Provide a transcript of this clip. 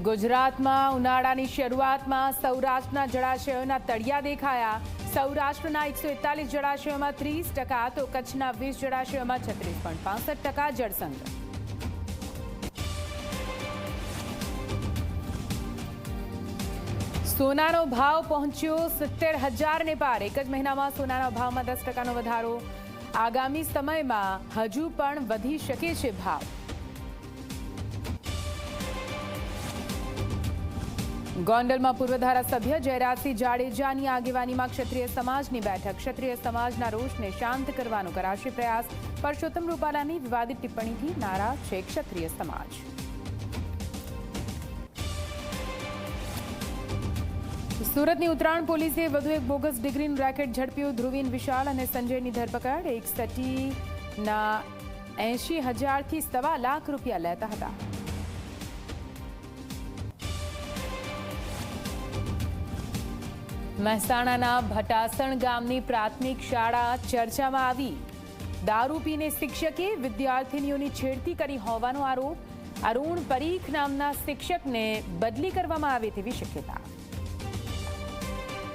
ગુજરાતમાં ઉનાળાની શરૂઆતમાં સૌરાષ્ટ્રના જળાશયોના તળિયા દેખાયા। સૌરાષ્ટ્રના 141 જળાશયોમાં 30% તો કચ્છના 20 જળાશયોમાં 36.65% જળસંગ્રહ। સોનાનો ભાવ પહોંચ્યો 70,000 ને પાર। એક જ મહિનામાં સોનાના ભાવમાં 10%નો વધારો। આગામી સમયમાં હજુ પણ વધી શકે છે ભાવ। ગોંડલમાં પૂર્વ ધારાસભ્ય જયરાજસિંહ જાડેજાની આગેવાનીમાં ક્ષત્રિય સમાજની બેઠક। ક્ષત્રિય સમાજના રોષને શાંત કરવાનો કરાશે પ્રયાસ। પરસોત્તમ રૂપાલાની વિવાદિત ટિપ્પણીથી નારાજ છે ક્ષત્રિય સમાજ। સુરતની ઉત્તરાયણ પોલીસે વધુ એક બોગસ ડિગ્રીનું રેકેટ ઝડપ્યું। ધ્રુવીન વિશાલ અને સંજયની ધરપકડ। એક સટીના 80,000થી ₹1.25 લાખ લેતા હતા। મહેસાણાના ભટાસણ ગામની પ્રાથમિક શાળા ચર્ચામાં આવી। દારૂ પીને શિક્ષકે વિદ્યાર્થીનીઓની છેડતી કરી હોવાનો આરોપ। અરુણ પરીખ નામના શિક્ષકને બદલી કરવામાં આવે તેવી શક્યતા।